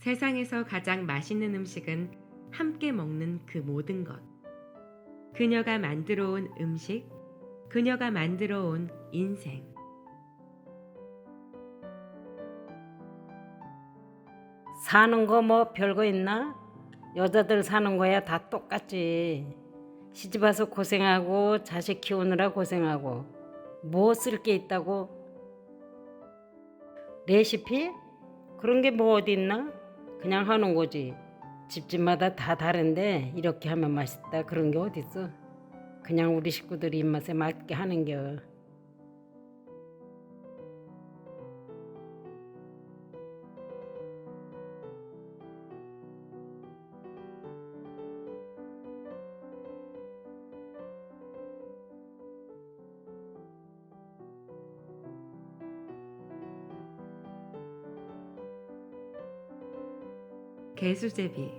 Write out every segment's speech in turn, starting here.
세상에서 가장 맛있는 음식은 함께 먹는 그 모든 것. 그녀가 만들어 온 음식, 그녀가 만들어 온 인생. 사는 거 뭐 별거 있나? 여자들 사는 거야 다 똑같지. 시집 와서 고생하고 자식 키우느라 고생하고 뭐 쓸 게 있다고? 레시피? 그런 게 뭐 어디 있나? 그냥 하는 거지. 집집마다 다 다른데 이렇게 하면 맛있다 그런 게 어디 있어? 그냥 우리 식구들이 입맛에 맞게 하는 겨. 개수제비.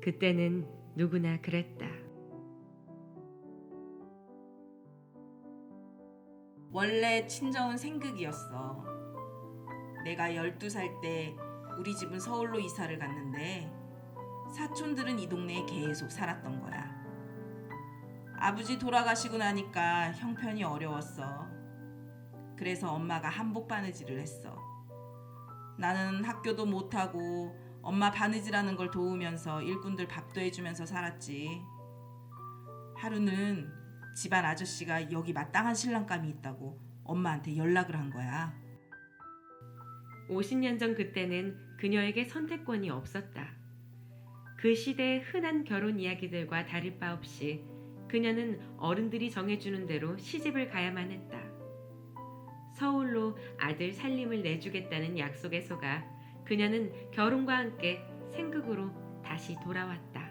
그때는 누구나 그랬다. 원래 친정은 생극이었어. 내가 12살 때 우리 집은 서울로 이사를 갔는데 사촌들은 이 동네에 계속 살았던 거야. 아버지 돌아가시고 나니까 형편이 어려웠어. 그래서 엄마가 한복 바느질을 했어. 나는 학교도 못하고 엄마 바느질하는 걸 도우면서 일꾼들 밥도 해주면서 살았지. 하루는 집안 아저씨가 여기 마땅한 신랑감이 있다고 엄마한테 연락을 한 거야. 50년 전 그때는 그녀에게 선택권이 없었다. 그 시대의 흔한 결혼 이야기들과 다를 바 없이 그녀는 어른들이 정해주는 대로 시집을 가야만 했다. 서울로 아들 살림을 내주겠다는 약속에 속아 그녀는 결혼과 함께 생극으로 다시 돌아왔다.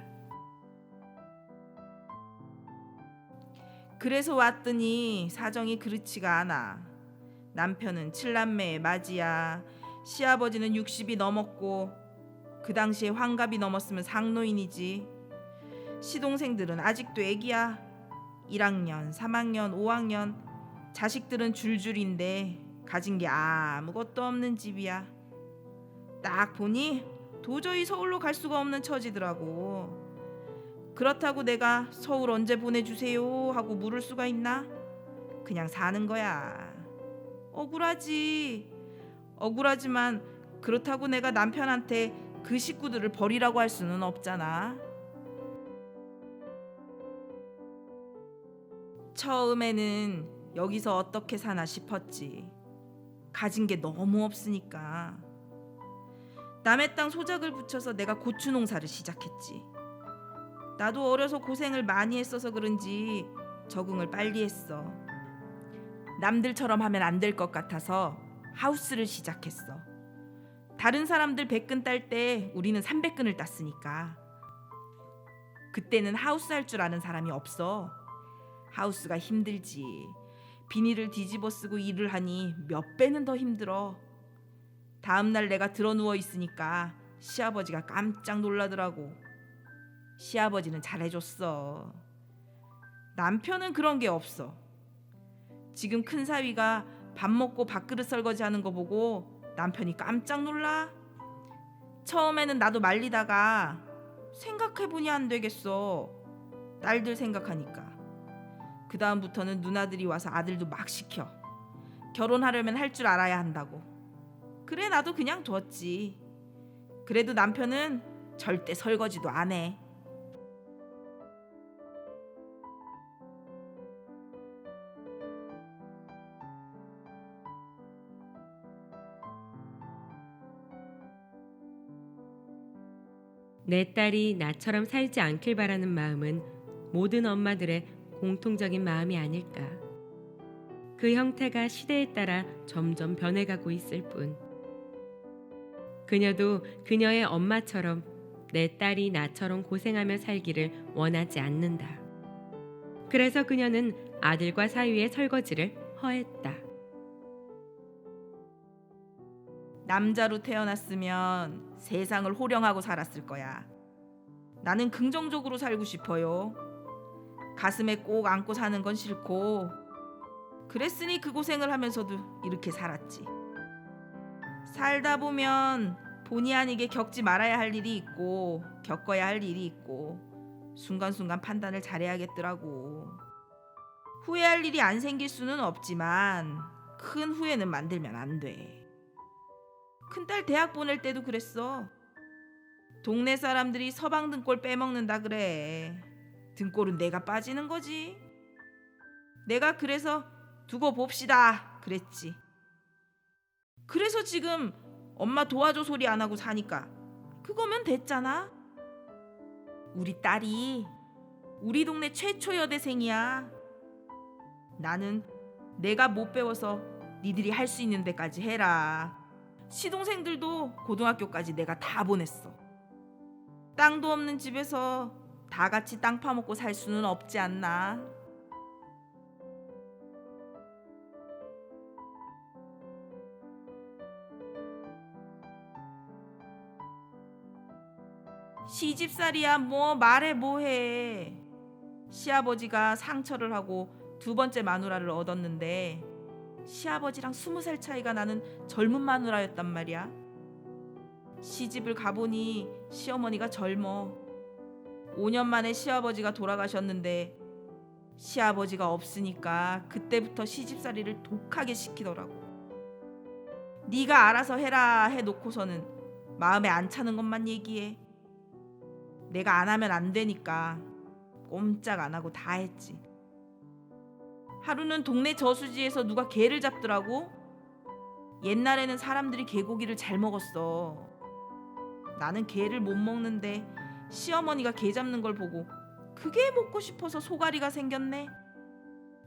그래서 왔더니 사정이 그렇지가 않아. 남편은 7남매의 맞이야. 시아버지는 60이 넘었고 그 당시에 환갑이 넘었으면 상노인이지. 시동생들은 아직도 애기야. 1학년, 3학년, 5학년. 자식들은 줄줄인데 가진 게 아무것도 없는 집이야. 딱 보니 도저히 서울로 갈 수가 없는 처지더라고. 그렇다고 내가 서울 언제 보내주세요 하고 물을 수가 있나? 그냥 사는 거야. 억울하지. 억울하지만 그렇다고 내가 남편한테 그 식구들을 버리라고 할 수는 없잖아. 처음에는 여기서 어떻게 사나 싶었지. 가진 게 너무 없으니까. 남의 땅 소작을 붙여서 내가 고추 농사를 시작했지. 나도 어려서 고생을 많이 했어서 그런지 적응을 빨리 했어. 남들처럼 하면 안 될 것 같아서 하우스를 시작했어. 다른 사람들 100근 딸 때 우리는 300근을 땄으니까. 그때는 하우스 할 줄 아는 사람이 없어. 하우스가 힘들지. 비닐을 뒤집어 쓰고 일을 하니 몇 배는 더 힘들어. 다음날 내가 드러 누워 있으니까 시아버지가 깜짝 놀라더라고. 시아버지는 잘해줬어. 남편은 그런 게 없어. 지금 큰 사위가 밥 먹고 밥그릇 설거지하는 거 보고 남편이 깜짝 놀라. 처음에는 나도 말리다가 생각해보니 안 되겠어. 딸들 생각하니까. 그 다음부터는 누나들이 와서 아들도 막 시켜. 결혼하려면 할 줄 알아야 한다고. 그래 나도 그냥 뒀지. 그래도 남편은 절대 설거지도 안 해. 내 딸이 나처럼 살지 않길 바라는 마음은 모든 엄마들의 공통적인 마음이 아닐까. 그 형태가 시대에 따라 점점 변해가고 있을 뿐. 그녀도 그녀의 엄마처럼 내 딸이 나처럼 고생하며 살기를 원하지 않는다. 그래서 그녀는 아들과 사위의 설거지를 허했다. 남자로 태어났으면 세상을 호령하고 살았을 거야. 나는 긍정적으로 살고 싶어요. 가슴에 꼭 안고 사는 건 싫고 그랬으니 그 고생을 하면서도 이렇게 살았지. 살다 보면 본의 아니게 겪지 말아야 할 일이 있고 겪어야 할 일이 있고 순간순간 판단을 잘해야겠더라고. 후회할 일이 안 생길 수는 없지만 큰 후회는 만들면 안 돼. 큰딸 대학 보낼 때도 그랬어. 동네 사람들이 서방 등골 빼먹는다 그래. 등골은 내가 빠지는 거지. 내가 그래서 두고 봅시다 그랬지. 그래서 지금 엄마 도와줘 소리 안 하고 사니까 그거면 됐잖아. 우리 딸이 우리 동네 최초 여대생이야. 나는 내가 못 배워서 니들이 할 수 있는 데까지 해라. 시동생들도 고등학교까지 내가 다 보냈어. 땅도 없는 집에서 다 같이 땅 파먹고 살 수는 없지 않나. 시집살이야 뭐 말해 뭐해. 시아버지가 상처를 하고 두 번째 마누라를 얻었는데 시아버지랑 20살 차이가 나는 젊은 마누라였단 말이야. 시집을 가보니 시어머니가 젊어. 5년 만에 시아버지가 돌아가셨는데 시아버지가 없으니까 그때부터 시집살이를 독하게 시키더라고. 네가 알아서 해라 해놓고서는 마음에 안 차는 것만 얘기해. 내가 안 하면 안 되니까 꼼짝 안 하고 다 했지. 하루는 동네 저수지에서 누가 개를 잡더라고. 옛날에는 사람들이 개고기를 잘 먹었어. 나는 개를 못 먹는데 시어머니가 개 잡는 걸 보고 그게 먹고 싶어서 소가리가 생겼네.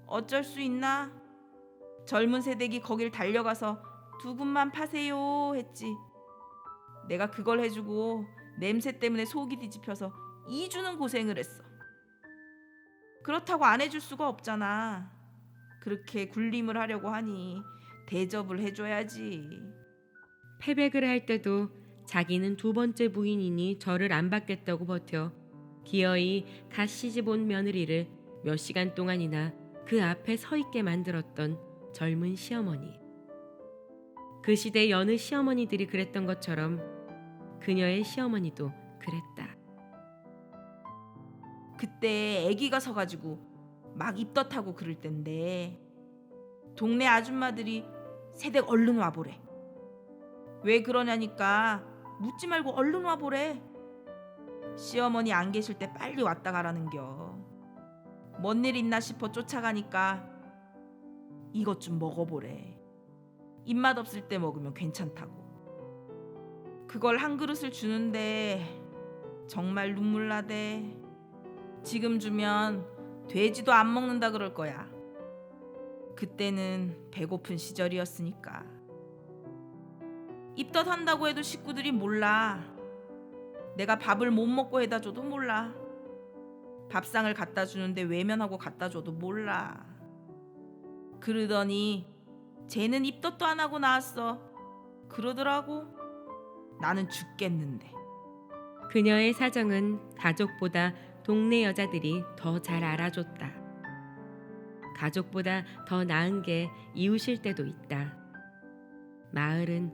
어쩔 수 있나? 젊은 새댁이 거길 달려가서 두 분만 파세요 했지. 내가 그걸 해주고 냄새 때문에 속이 뒤집혀서 2주는 고생을 했어. 그렇다고 안 해줄 수가 없잖아. 그렇게 굴림을 하려고 하니 대접을 해줘야지. 패백을 할 때도 자기는 두 번째 부인이니 절을 안 받겠다고 버텨 기어이 갓 시집 온 며느리를 몇 시간 동안이나 그 앞에 서 있게 만들었던 젊은 시어머니. 그 시대 여느 시어머니들이 그랬던 것처럼 그녀의 시어머니도 그랬다. 그때 아기가 서가지고 막 입덧하고 그럴 땐데 동네 아줌마들이 새댁 얼른 와보래. 왜 그러냐니까 묻지 말고 얼른 와보래. 시어머니 안 계실 때 빨리 왔다 가라는겨. 뭔 일 있나 싶어 쫓아가니까 이것 좀 먹어보래. 입맛 없을 때 먹으면 괜찮다고. 그걸 한 그릇을 주는데 정말 눈물 나대. 지금 주면 돼지도 안 먹는다 그럴 거야. 그때는 배고픈 시절이었으니까. 입덧 한다고 해도 식구들이 몰라. 내가 밥을 못 먹고 해다 줘도 몰라. 밥상을 갖다 주는데 외면하고 갖다 줘도 몰라. 그러더니 쟤는 입덧도 안 하고 나왔어 그러더라고. 나는 죽겠는데. 그녀의 사정은 가족보다 동네 여자들이 더 잘 알아줬다. 가족보다 더 나은 게 이웃일 때도 있다. 마을은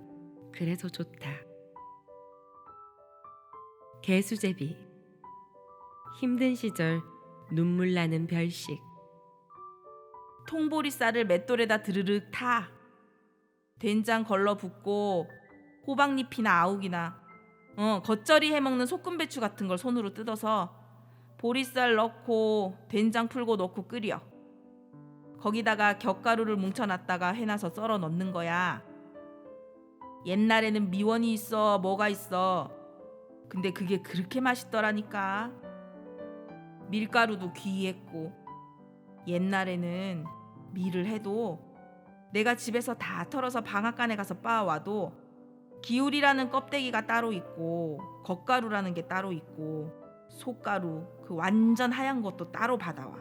그래서 좋다. 개수제비. 힘든 시절 눈물 나는 별식. 통보리쌀을 맷돌에다 드르륵 타. 된장 걸러 붓고 호박잎이나 아욱이나 겉절이 해먹는 소금배추 같은 걸 손으로 뜯어서 보리쌀 넣고 된장 풀고 넣고 끓여. 거기다가 곁가루를 뭉쳐놨다가 해놔서 썰어 넣는 거야. 옛날에는 미원이 있어 뭐가 있어. 근데 그게 그렇게 맛있더라니까. 밀가루도 귀했고. 옛날에는 밀을 해도 내가 집에서 다 털어서 방앗간에 가서 빻아와도 기울이라는 껍데기가 따로 있고 겉가루라는 게 따로 있고 속가루 그 완전 하얀 것도 따로 받아와.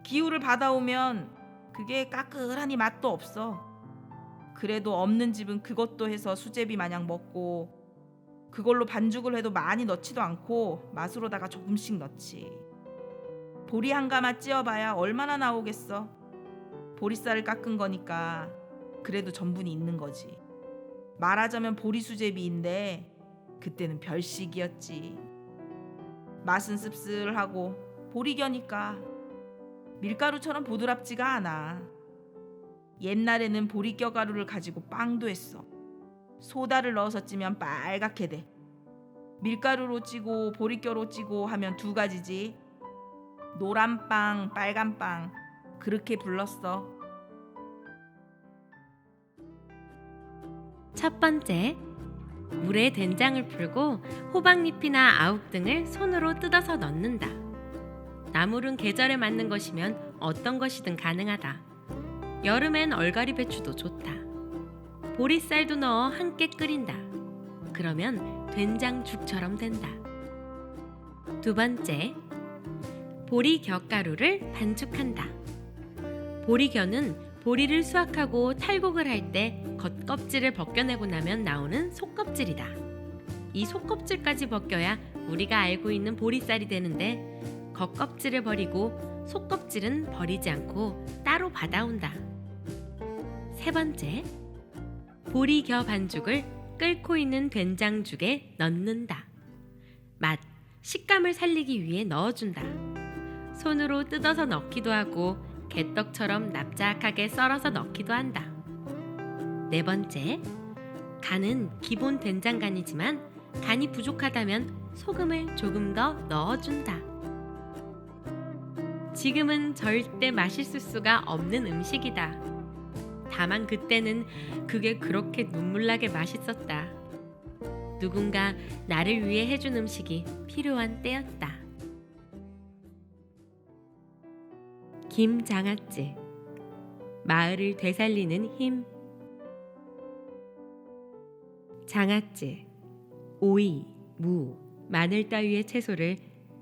기울을 받아오면 그게 까끌하니 맛도 없어. 그래도 없는 집은 그것도 해서 수제비 마냥 먹고 그걸로 반죽을 해도 많이 넣지도 않고 맛으로다가 조금씩 넣지. 보리 한 가마 찧어봐야 얼마나 나오겠어. 보리쌀을 깎은 거니까 그래도 전분이 있는 거지. 말하자면 보리수제비인데 그때는 별식이었지. 맛은 씁쓸하고 보리겨니까 밀가루처럼 보드랍지가 않아. 옛날에는 보리겨 가루를 가지고 빵도 했어. 소다를 넣어서 찌면 빨갛게 돼. 밀가루로 찌고 보리겨로 찌고 하면 두 가지지. 노란빵, 빨간빵 그렇게 불렀어. 첫 번째, 물에 된장을 풀고 호박잎이나 아욱 등을 손으로 뜯어서 넣는다. 나물은 계절에 맞는 것이면 어떤 것이든 가능하다. 여름엔 얼갈이 배추도 좋다. 보리쌀도 넣어 함께 끓인다. 그러면 된장죽처럼 된다. 두 번째, 보리 곁가루를 반죽한다. 보리겨는 보리를 수확하고 탈곡을 할 때 겉껍질을 벗겨내고 나면 나오는 속껍질이다. 이 속껍질까지 벗겨야 우리가 알고 있는 보리쌀이 되는데 겉껍질을 버리고 속껍질은 버리지 않고 따로 받아온다. 세 번째, 보리겨 반죽을 끓고 있는 된장죽에 넣는다. 맛, 식감을 살리기 위해 넣어준다. 손으로 뜯어서 넣기도 하고 개떡처럼 납작하게 썰어서 넣기도 한다. 네 번째, 간은 기본 된장간이지만 간이 부족하다면 소금을 조금 더 넣어준다. 지금은 절대 맛있을 수가 없는 음식이다. 다만 그때는 그게 그렇게 눈물나게 맛있었다. 누군가 나를 위해 해준 음식이 필요한 때였다. 김장아찌, 마을을 되살리는 힘. 장아찌, 오이, 무, 마늘 따위의 채소를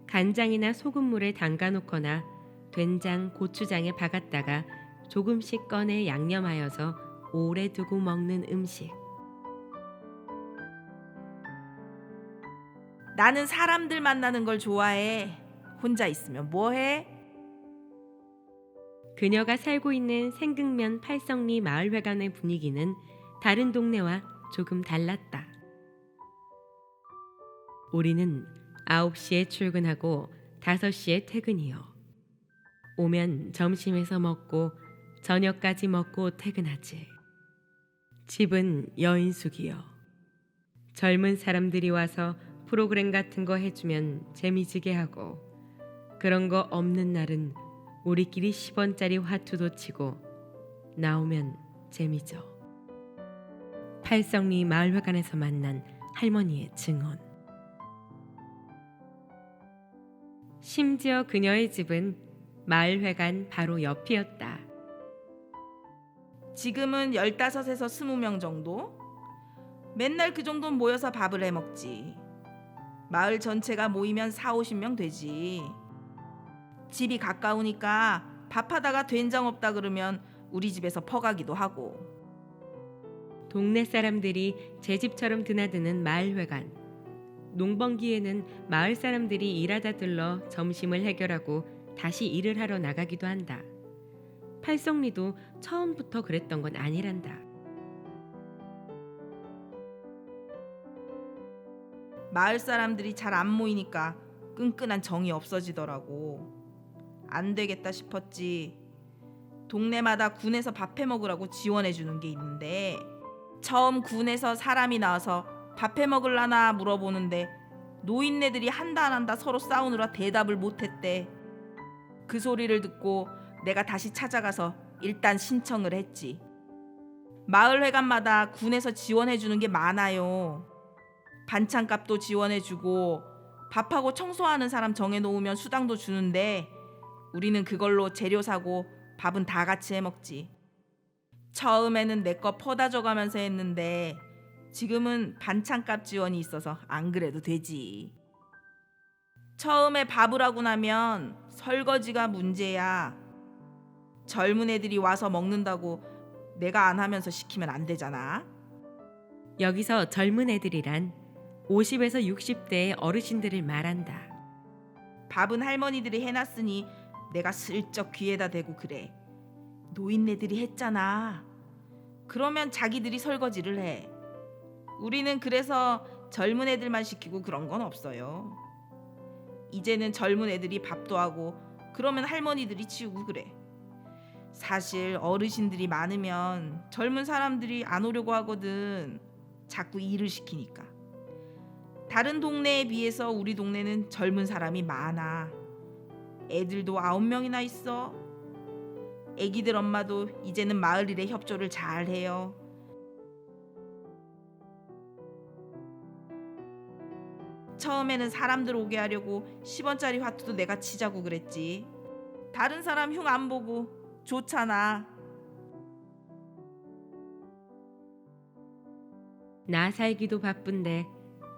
간장이나 소금물에 담가놓거나 된장, 고추장에 박았다가 조금씩 꺼내 양념하여서 오래 두고 먹는 음식. 나는 사람들 만나는 걸 좋아해. 혼자 있으면 뭐해? 그녀가 살고 있는 생극면 팔성리 마을회관의 분위기는 다른 동네와 조금 달랐다. 우리는 9시에 출근하고 5시에 퇴근이요. 오면 점심에서 먹고 저녁까지 먹고 퇴근하지. 집은 여인숙이요. 젊은 사람들이 와서 프로그램 같은 거 해주면 재미지게 하고, 그런 거 없는 날은 우리끼리 10원짜리 화투도 치고 나오면 재미죠. 팔성리 마을회관에서 만난 할머니의 증언. 심지어 그녀의 집은 마을회관 바로 옆이었다. 지금은 15에서 20명 정도? 맨날 그 정도는 모여서 밥을 해 먹지. 마을 전체가 모이면 4, 50명 되지. 집이 가까우니까 밥하다가 된장 없다 그러면 우리 집에서 퍼가기도 하고. 동네 사람들이 제 집처럼 드나드는 마을회관. 농번기에는 마을 사람들이 일하다 들러 점심을 해결하고 다시 일을 하러 나가기도 한다. 팔성리도 처음부터 그랬던 건 아니란다. 마을 사람들이 잘 안 모이니까 끈끈한 정이 없어지더라고. 안 되겠다 싶었지. 동네마다 군에서 밥해 먹으라고 지원해 주는 게 있는데, 처음 군에서 사람이 나와서 밥해 먹을라나 물어보는데 노인네들이 한다 안 한다 서로 싸우느라 대답을 못했대. 그 소리를 듣고 내가 다시 찾아가서 일단 신청을 했지. 마을회관마다 군에서 지원해 주는 게 많아요. 반찬값도 지원해 주고 밥하고 청소하는 사람 정해놓으면 수당도 주는데, 우리는 그걸로 재료 사고 밥은 다 같이 해 먹지. 처음에는 내 거 퍼다 줘가면서 했는데 지금은 반찬값 지원이 있어서 안 그래도 되지. 처음에 밥을 하고 나면 설거지가 문제야. 젊은 애들이 와서 먹는다고 내가 안 하면서 시키면 안 되잖아. 여기서 젊은 애들이란 50에서 60대의 어르신들을 말한다. 밥은 할머니들이 해놨으니 내가 슬쩍 귀에다 대고 그래. 노인네들이 했잖아. 그러면 자기들이 설거지를 해. 우리는 그래서 젊은 애들만 시키고 그런 건 없어요. 이제는 젊은 애들이 밥도 하고 그러면 할머니들이 치우고 그래. 사실 어르신들이 많으면 젊은 사람들이 안 오려고 하거든. 자꾸 일을 시키니까. 다른 동네에 비해서 우리 동네는 젊은 사람이 많아. 애들도 9명이나 있어. 애기들 엄마도 이제는 마을 일에 협조를 잘 해요. 처음에는 사람들 오게 하려고 10원짜리 화투도 내가 치자고 그랬지. 다른 사람 흉 안 보고 좋잖아. 나 살기도 바쁜데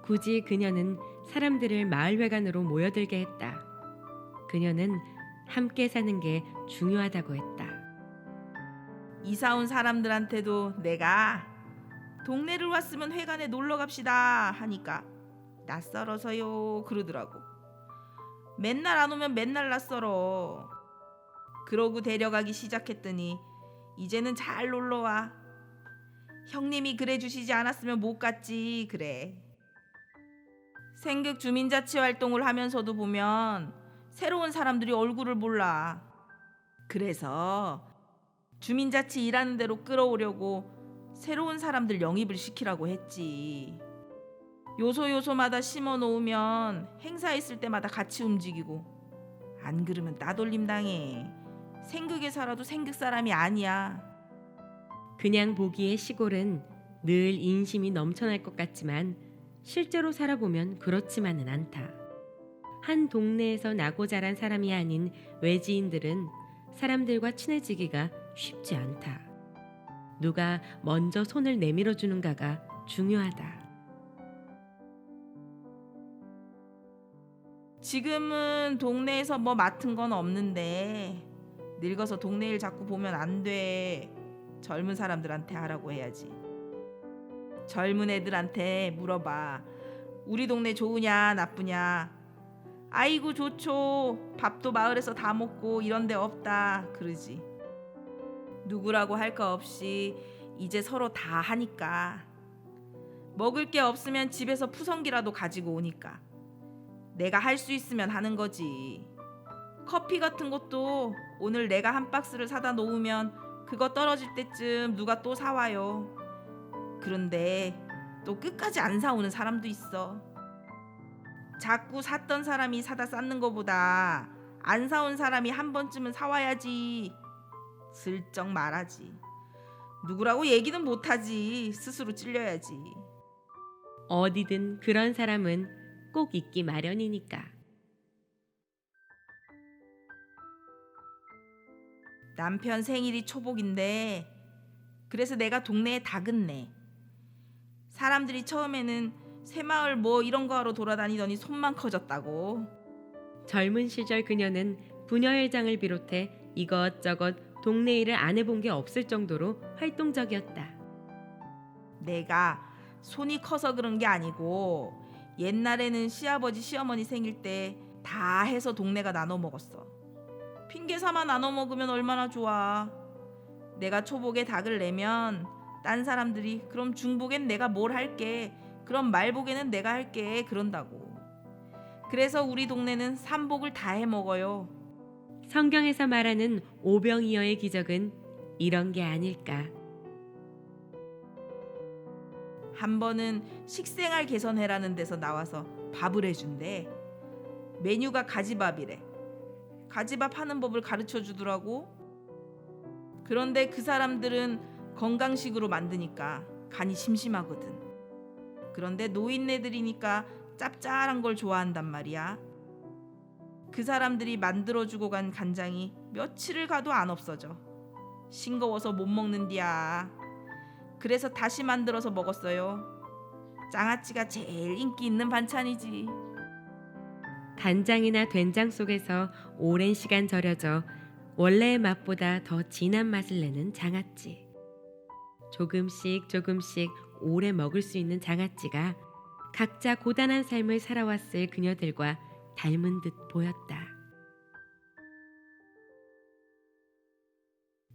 굳이 그녀는 사람들을 마을회관으로 모여들게 했다. 그녀는 함께 사는 게 중요하다고 했다. 이사 온 사람들한테도 내가 동네를 왔으면 회관에 놀러 갑시다 하니까 낯설어서요 그러더라고. 맨날 안 오면 맨날 낯설어. 그러고 데려가기 시작했더니 이제는 잘 놀러와. 형님이 그래 주시지 않았으면 못 갔지 그래. 생극 주민자치 활동을 하면서도 보면 새로운 사람들이 얼굴을 몰라. 그래서 주민자치 일하는 대로 끌어오려고 새로운 사람들 영입을 시키라고 했지. 요소요소마다 심어 놓으면 행사 있을 때마다 같이 움직이고, 안 그러면 따돌림 당해. 생극에 살아도 생극 사람이 아니야. 그냥 보기에 시골은 늘 인심이 넘쳐날 것 같지만 실제로 살아보면 그렇지만은 않다. 한 동네에서 나고 자란 사람이 아닌 외지인들은 사람들과 친해지기가 쉽지 않다. 누가 먼저 손을 내밀어 주는가가 중요하다. 지금은 동네에서 뭐 맡은 건 없는데 늙어서 동네 일 자꾸 보면 안 돼. 젊은 사람들한테 하라고 해야지. 젊은 애들한테 물어봐. 우리 동네 좋으냐 나쁘냐. 아이고 좋죠. 밥도 마을에서 다 먹고 이런 데 없다 그러지. 누구라고 할 거 없이 이제 서로 다 하니까. 먹을 게 없으면 집에서 푸성기라도 가지고 오니까. 내가 할 수 있으면 하는 거지. 커피 같은 것도 오늘 내가 한 박스를 사다 놓으면 그거 떨어질 때쯤 누가 또 사와요. 그런데 또 끝까지 안 사오는 사람도 있어. 자꾸 샀던 사람이 사다 쌓는 거보다 안 사온 사람이 한 번쯤은 사와야지. 슬쩍 말하지. 누구라고 얘기는 못하지. 스스로 찔려야지. 어디든 그런 사람은 꼭 있기 마련이니까. 남편 생일이 초복인데 그래서 내가 동네에 다근네. 사람들이 처음에는 새마을 뭐 이런 거 하러 돌아다니더니 손만 커졌다고. 젊은 시절 그녀는 부녀회장을 비롯해 이것저것 동네 일을 안 해본 게 없을 정도로 활동적이었다. 내가 손이 커서 그런 게 아니고 옛날에는 시아버지 시어머니 생일 때 다 해서 동네가 나눠 먹었어. 핑계 삼아 나눠 먹으면 얼마나 좋아. 내가 초복에 닭을 내면 딴 사람들이 그럼 중복엔 내가 뭘 할게. 그럼 말복에는 내가 할게. 그런다고. 그래서 우리 동네는 삼복을 다 해 먹어요. 성경에서 말하는 오병이어의 기적은 이런 게 아닐까. 한 번은 식생활 개선회라는 데서 나와서 밥을 해준대. 메뉴가 가지밥이래. 가지밥 하는 법을 가르쳐 주더라고. 그런데 그 사람들은 건강식으로 만드니까 간이 심심하거든. 그런데 노인네들이니까 짭짤한 걸 좋아한단 말이야. 그 사람들이 만들어주고 간 간장이 며칠을 가도 안 없어져. 싱거워서 못 먹는디야. 그래서 다시 만들어서 먹었어요. 장아찌가 제일 인기 있는 반찬이지. 간장이나 된장 속에서 오랜 시간 절여져 원래의 맛보다 더 진한 맛을 내는 장아찌. 조금씩 조금씩 오래 먹을 수 있는 장아찌가 각자 고단한 삶을 살아왔을 그녀들과 닮은 듯 보였다.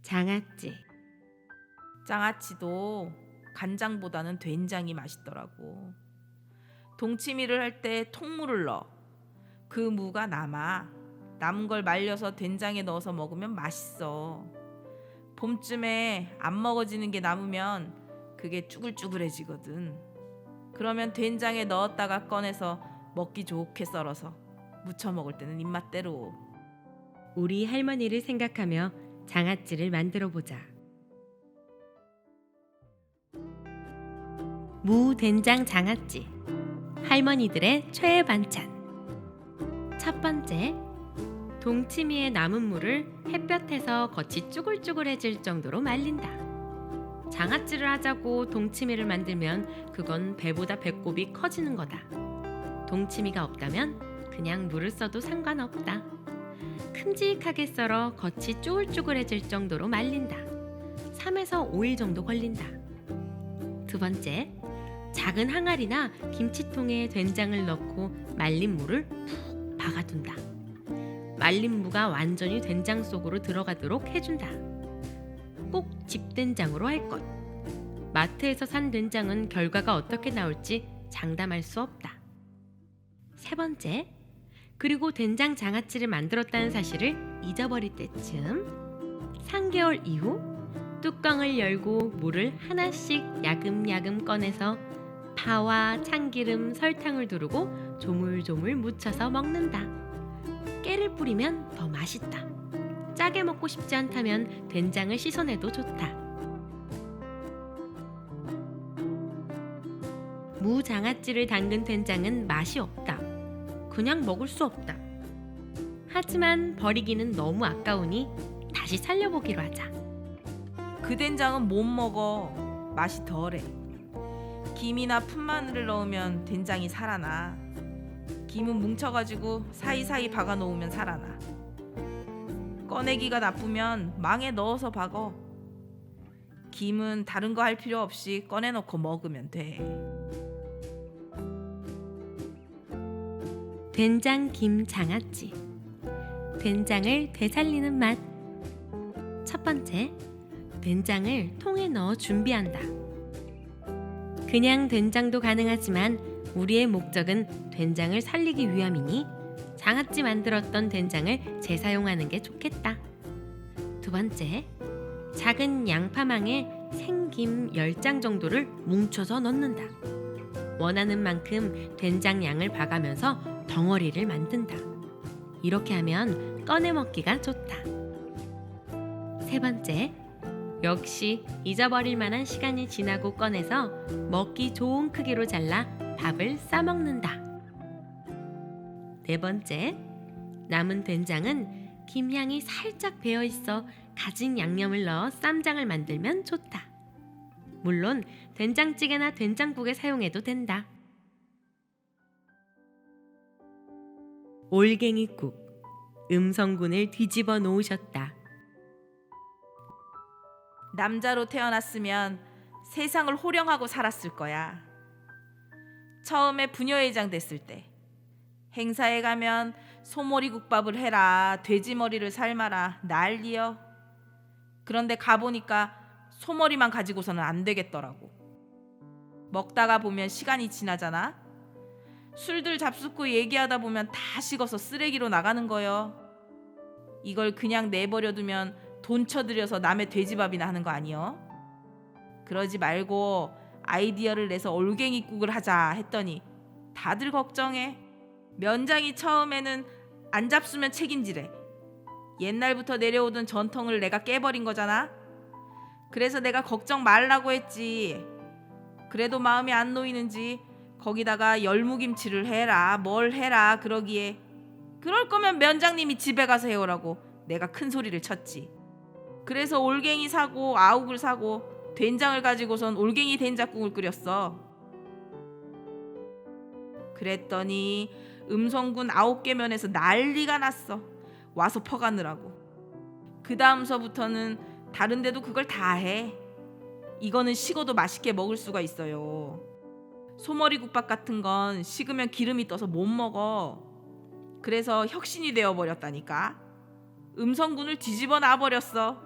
장아찌. 장아찌도 간장보다는 된장이 맛있더라고. 동치미를 할 때 통무를 넣어. 그 무가 남은 걸 말려서 된장에 넣어서 먹으면 맛있어. 봄쯤에 안 먹어지는 게 남으면 그게 쭈글쭈글해지거든. 그러면 된장에 넣었다가 꺼내서 먹기 좋게 썰어서 무쳐 먹을 때는 입맛대로. 우리 할머니를 생각하며 장아찌를 만들어 보자. 무 된장 장아찌. 할머니들의 최애 반찬. 첫 번째, 동치미의 남은 무를 햇볕에서 겉이 쭈글쭈글해질 정도로 말린다. 장아찌를 하자고 동치미를 만들면 그건 배보다 배꼽이 커지는 거다. 동치미가 없다면 그냥 물을 써도 상관없다. 큼직하게 썰어 겉이 쭈글쭈글해질 정도로 말린다. 3에서 5일 정도 걸린다. 두 번째, 작은 항아리나 김치통에 된장을 넣고 말린 무를 푹 박아둔다. 말린 무가 완전히 된장 속으로 들어가도록 해준다. 꼭 집된장으로 할 것. 마트에서 산 된장은 결과가 어떻게 나올지 장담할 수 없다. 세 번째, 그리고 된장 장아찌를 만들었다는 사실을 잊어버릴 때쯤 3개월 이후 뚜껑을 열고 물을 하나씩 야금야금 꺼내서 파와 참기름, 설탕을 두르고 조물조물 묻혀서 먹는다. 깨를 뿌리면 더 맛있다. 짜게 먹고 싶지 않다면 된장을 씻어내도 좋다. 무 장아찌를 담근 된장은 맛이 없다. 그냥 먹을 수 없다. 하지만 버리기는 너무 아까우니 다시 살려보기로 하자. 그 된장은 못 먹어. 맛이 덜해. 김이나 풋마늘을 넣으면 된장이 살아나. 김은 뭉쳐가지고 사이사이 박아 놓으면 살아나. 꺼내기가 나쁘면 망에 넣어서 박어. 김은 다른 거 할 필요 없이 꺼내놓고 먹으면 돼. 된장 김 장아찌. 된장을 되살리는 맛. 첫 번째, 된장을 통에 넣어 준비한다. 그냥 된장도 가능하지만 우리의 목적은 된장을 살리기 위함이니 장아찌 만들었던 된장을 재사용하는 게 좋겠다. 두 번째, 작은 양파망에 생김 10장 정도를 뭉쳐서 넣는다. 원하는 만큼 된장 양을 봐가면서 덩어리를 만든다. 이렇게 하면 꺼내 먹기가 좋다. 세 번째, 역시 잊어버릴 만한 시간이 지나고 꺼내서 먹기 좋은 크기로 잘라 밥을 싸먹는다. 네 번째, 남은 된장은 김향이 살짝 배어있어 가진 양념을 넣어 쌈장을 만들면 좋다. 물론 된장찌개나 된장국에 사용해도 된다. 올갱이국. 음성군을 뒤집어 놓으셨다. 남자로 태어났으면 세상을 호령하고 살았을 거야. 처음에 부녀회장 됐을 때 행사에 가면 소머리 국밥을 해라, 돼지머리를 삶아라, 난리여. 그런데 가보니까 소머리만 가지고서는 안 되겠더라고. 먹다가 보면 시간이 지나잖아. 술들 잡숫고 얘기하다 보면 다 식어서 쓰레기로 나가는 거여. 이걸 그냥 내버려두면 돈 쳐들여서 남의 돼지밥이나 하는 거 아니여? 그러지 말고 아이디어를 내서 올갱이국을 하자 했더니 다들 걱정해. 면장이 처음에는 안 잡수면 책임지래. 옛날부터 내려오던 전통을 내가 깨버린 거잖아. 그래서 내가 걱정 말라고 했지. 그래도 마음이 안 놓이는지 거기다가 열무김치를 해라, 뭘 해라 그러기에 그럴 거면 면장님이 집에 가서 해오라고 내가 큰 소리를 쳤지. 그래서 올갱이 사고 아욱을 사고 된장을 가지고선 올갱이 된장국을 끓였어. 그랬더니 음성군 9개 면에서 난리가 났어. 와서 퍼가느라고. 그 다음서부터는 다른 데도 그걸 다 해. 이거는 식어도 맛있게 먹을 수가 있어요. 소머리국밥 같은 건 식으면 기름이 떠서 못 먹어. 그래서 혁신이 되어버렸다니까. 음성군을 뒤집어 놔버렸어.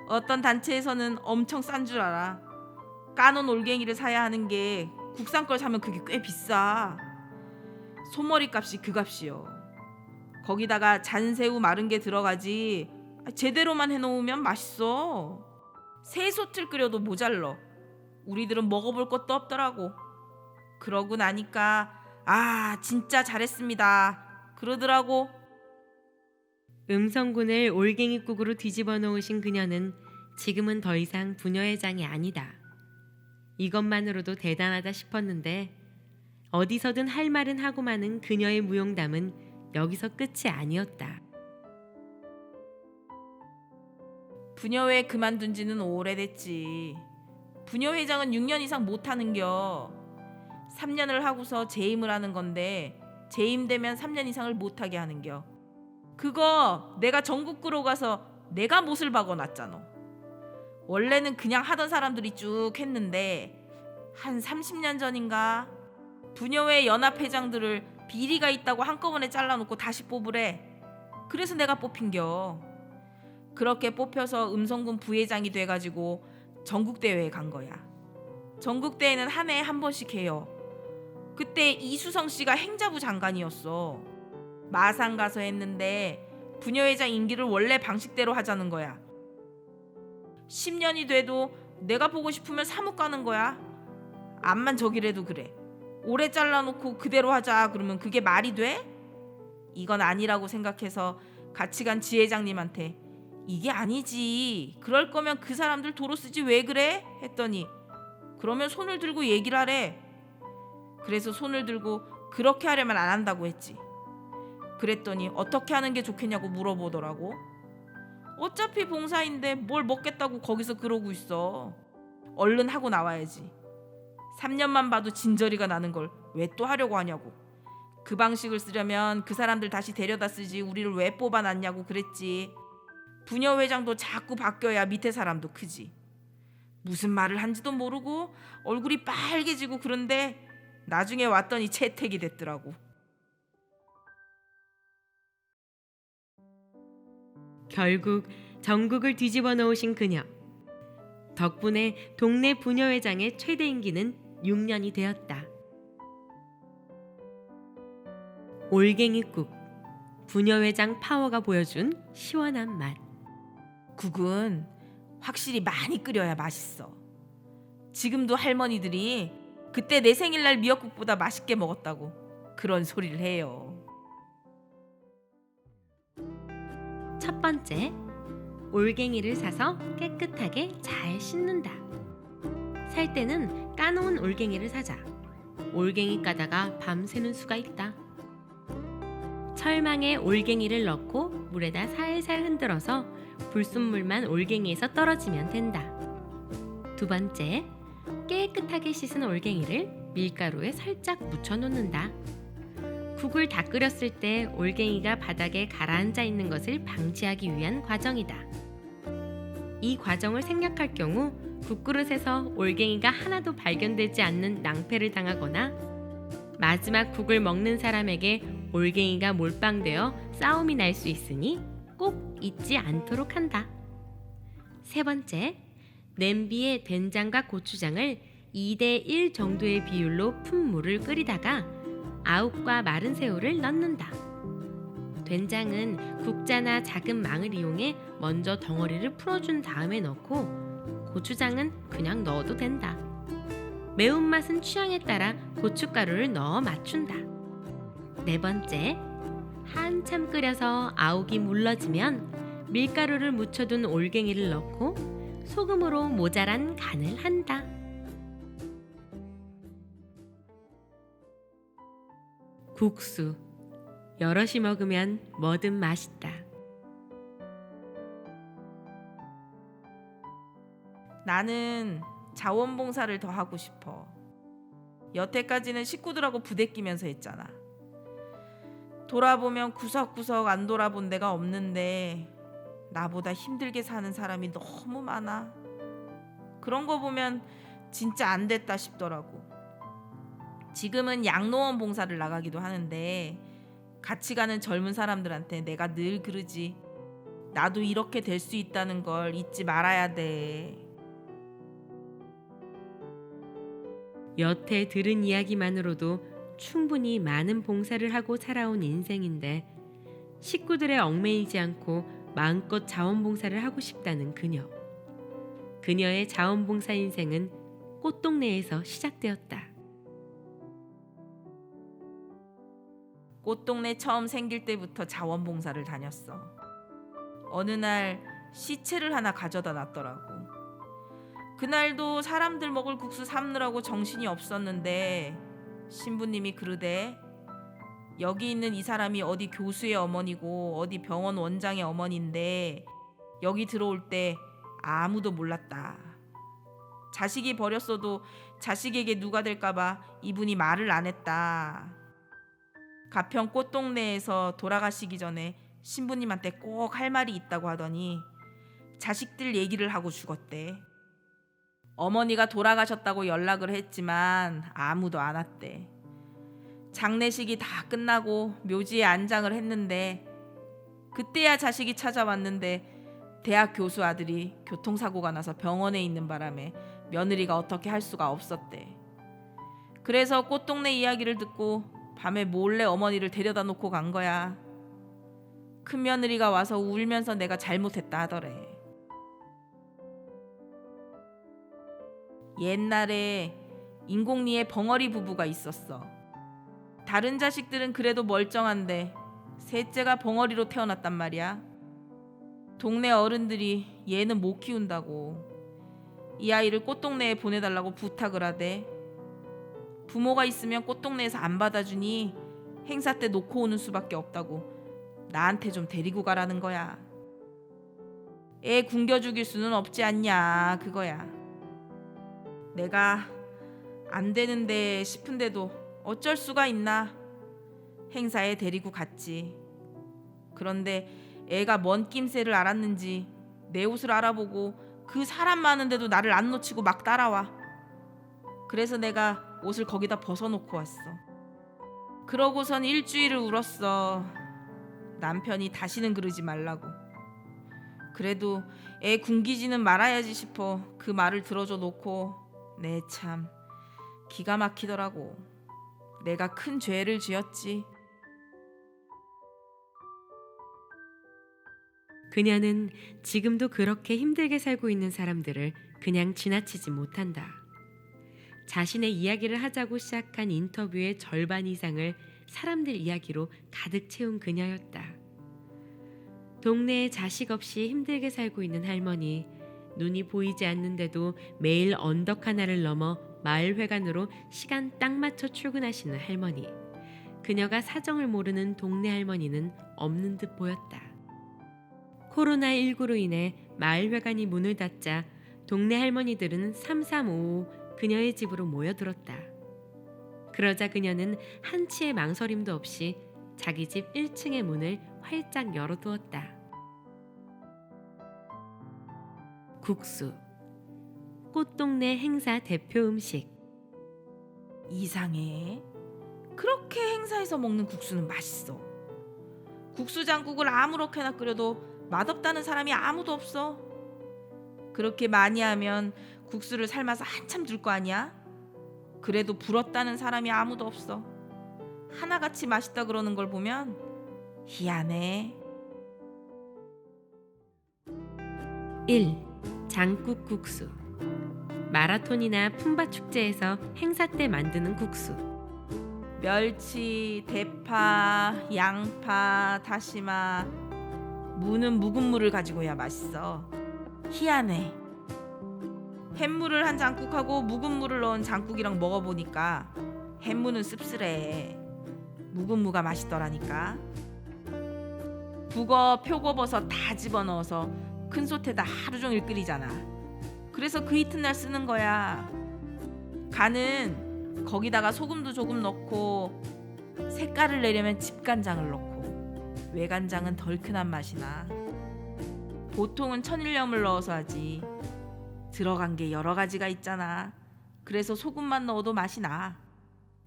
어떤 단체에서는 엄청 싼 줄 알아. 까놓은 올갱이를 사야 하는 게 국산 걸 사면 그게 꽤 비싸. 소머리 값이 그 값이요. 거기다가 잔새우 마른 게 들어가지. 제대로만 해놓으면 맛있어. 새솥을 끓여도 모자러. 우리들은 먹어볼 것도 없더라고. 그러고 나니까 진짜 잘했습니다 그러더라고. 음성군을 올갱이국으로 뒤집어 놓으신 그녀는 지금은 더 이상 부녀회장이 아니다. 이것만으로도 대단하다 싶었는데 어디서든 할 말은 하고 마는 그녀의 무용담은 여기서 끝이 아니었다. 부녀회 그만둔 지는 오래됐지. 부녀회장은 6년 이상 못하는겨. 3년을 하고서 재임을 하는 건데 재임되면 3년 이상을 못하게 하는겨. 그거 내가 전국구로 가서 내가 못을 박아놨잖아. 원래는 그냥 하던 사람들이 쭉 했는데 한 30년 전인가 부녀회 연합회장들을 비리가 있다고 한꺼번에 잘라놓고 다시 뽑으래. 그래서 내가 뽑힌겨. 그렇게 뽑혀서 음성군 부회장이 돼가지고 전국대회에 간 거야. 전국대회는 한 해에 한 번씩 해요. 그때 이수성 씨가 행자부 장관이었어. 마산 가서 했는데 부녀회장 임기를 원래 방식대로 하자는 거야. 10년이 돼도 내가 보고 싶으면 사뭇 가는 거야. 암만 저기래도 그래. 오래 잘라놓고 그대로 하자 그러면 그게 말이 돼? 이건 아니라고 생각해서 같이 간 지회장님한테 이게 아니지. 그럴 거면 그 사람들 도로 쓰지 왜 그래? 했더니 그러면 손을 들고 얘기를 하래. 그래서 손을 들고 그렇게 하려면 안 한다고 했지. 그랬더니 어떻게 하는 게 좋겠냐고 물어보더라고. 어차피 봉사인데 뭘 먹겠다고 거기서 그러고 있어. 얼른 하고 나와야지. 3년만 봐도 진저리가 나는 걸 왜 또 하려고 하냐고. 그 방식을 쓰려면 그 사람들 다시 데려다 쓰지 우리를 왜 뽑아놨냐고 그랬지. 부녀회장도 자꾸 바뀌어야 밑에 사람도 크지. 무슨 말을 한지도 모르고 얼굴이 빨개지고 그런데 나중에 왔더니 채택이 됐더라고. 결국 전국을 뒤집어 놓으신 그녀. 덕분에 동네 부녀회장의 최대 임기는 6년이 되었다. 올갱이국, 부녀회장 파워가 보여준 시원한 맛. 국은 확실히 많이 끓여야 맛있어. 지금도 할머니들이 그때 내 생일날 미역국보다 맛있게 먹었다고 그런 소리를 해요. 첫 번째, 올갱이를 사서 깨끗하게 잘 씻는다. 살 때는 까놓은 올갱이를 사자. 올갱이 까다가 밤새는 수가 있다. 철망에 올갱이를 넣고 물에다 살살 흔들어서 불순물만 올갱이에서 떨어지면 된다. 두 번째, 깨끗하게 씻은 올갱이를 밀가루에 살짝 묻혀 놓는다. 국을 다 끓였을 때 올갱이가 바닥에 가라앉아 있는 것을 방지하기 위한 과정이다. 이 과정을 생략할 경우 국그릇에서 올갱이가 하나도 발견되지 않는 낭패를 당하거나 마지막 국을 먹는 사람에게 올갱이가 몰빵되어 싸움이 날 수 있으니 꼭 잊지 않도록 한다. 세 번째, 냄비에 된장과 고추장을 2대1 정도의 비율로 푼 물을 끓이다가 아욱과 마른 새우를 넣는다. 된장은 국자나 작은 망을 이용해 먼저 덩어리를 풀어준 다음에 넣고 고추장은 그냥 넣어도 된다. 매운맛은 취향에 따라 고춧가루를 넣어 맞춘다. 네 번째, 한참 끓여서 아욱이 물러지면 밀가루를 묻혀둔 올갱이를 넣고 소금으로 모자란 간을 한다. 국수, 여럿이 먹으면 뭐든 맛있다. 나는 자원봉사를 더 하고 싶어. 여태까지는 식구들하고 부대끼면서 했잖아. 돌아보면 구석구석 안 돌아본 데가 없는데 나보다 힘들게 사는 사람이 너무 많아. 그런 거 보면 진짜 안 됐다 싶더라고. 지금은 양로원 봉사를 나가기도 하는데 같이 가는 젊은 사람들한테 내가 늘 그러지. 나도 이렇게 될 수 있다는 걸 잊지 말아야 돼. 여태 들은 이야기만으로도 충분히 많은 봉사를 하고 살아온 인생인데 식구들의 얽매이지 않고 마음껏 자원봉사를 하고 싶다는 그녀. 그녀의 자원봉사 인생은 꽃동네에서 시작되었다. 꽃동네 처음 생길 때부터 자원봉사를 다녔어. 어느 날 시체를 하나 가져다 놨더라고. 그날도 사람들 먹을 국수 삶느라고 정신이 없었는데 신부님이 그러대. 여기 있는 이 사람이 어디 교수의 어머니고 어디 병원 원장의 어머니인데 여기 들어올 때 아무도 몰랐다. 자식이 버렸어도 자식에게 누가 될까봐 이분이 말을 안 했다. 가평 꽃동네에서 돌아가시기 전에 신부님한테 꼭 할 말이 있다고 하더니 자식들 얘기를 하고 죽었대. 어머니가 돌아가셨다고 연락을 했지만 아무도 안 왔대. 장례식이 다 끝나고 묘지에 안장을 했는데 그때야 자식이 찾아왔는데 대학 교수 아들이 교통사고가 나서 병원에 있는 바람에 며느리가 어떻게 할 수가 없었대. 그래서 꽃동네 이야기를 듣고 밤에 몰래 어머니를 데려다 놓고 간 거야. 큰 며느리가 와서 울면서 내가 잘못했다 하더래. 옛날에 인곡리에 벙어리 부부가 있었어. 다른 자식들은 그래도 멀쩡한데 셋째가 벙어리로 태어났단 말이야. 동네 어른들이 얘는 못 키운다고 이 아이를 꽃동네에 보내달라고 부탁을 하대. 부모가 있으면 꽃동네에서 안 받아주니 행사 때 놓고 오는 수밖에 없다고 나한테 좀 데리고 가라는 거야. 애 굶겨 죽일 수는 없지 않냐 그거야. 내가 안 되는데 싶은데도 어쩔 수가 있나 행사에 데리고 갔지. 그런데 애가 뭔 낌새를 알았는지 내 옷을 알아보고 그 사람 많은데도 나를 안 놓치고 막 따라와. 그래서 내가 옷을 거기다 벗어놓고 왔어. 그러고선 일주일을 울었어. 남편이 다시는 그러지 말라고. 그래도 애 굶기지는 말아야지 싶어 그 말을 들어줘 놓고 내 참 기가 막히더라고. 내가 큰 죄를 지었지. 그녀는 지금도 그렇게 힘들게 살고 있는 사람들을 그냥 지나치지 못한다. 자신의 이야기를 하자고 시작한 인터뷰의 절반 이상을 사람들 이야기로 가득 채운 그녀였다. 동네에 자식 없이 힘들게 살고 있는 할머니, 눈이 보이지 않는데도 매일 언덕 하나를 넘어 마을회관으로 시간 딱 맞춰 출근하시는 할머니. 그녀가 사정을 모르는 동네 할머니는 없는 듯 보였다. 코로나19로 인해 마을회관이 문을 닫자 동네 할머니들은 3355 그녀의 집으로 모여들었다. 그러자 그녀는 한치의 망설임도 없이 자기 집 1층의 문을 활짝 열어두었다. 국수, 꽃동네 행사 대표 음식. 이상해. 그렇게 행사에서 먹는 국수는 맛있어. 국수장국을 아무렇게나 끓여도 맛없다는 사람이 아무도 없어. 그렇게 많이 하면 국수를 삶아서 한참 줄 거 아니야? 그래도 불었다는 사람이 아무도 없어. 하나같이 맛있다 그러는 걸 보면 희한해. 1. 장국국수. 마라톤이나 품바축제에서 행사 때 만드는 국수. 멸치, 대파, 양파, 다시마, 무는 묵은 물을 가지고 해야 맛있어. 희한해. 햇물을 한 장국하고 묵은 물을 넣은 장국이랑 먹어보니까 햇무는 씁쓸해. 묵은 무가 맛있더라니까. 북어, 표고버섯 다 집어넣어서 큰 솥에다 하루 종일 끓이잖아. 그래서 그 이튿날 쓰는 거야. 간은 거기다가 소금도 조금 넣고 색깔을 내려면 집간장을 넣고 외간장은 덜큰한 맛이 나. 보통은 천일염을 넣어서 하지. 들어간 게 여러 가지가 있잖아. 그래서 소금만 넣어도 맛이 나.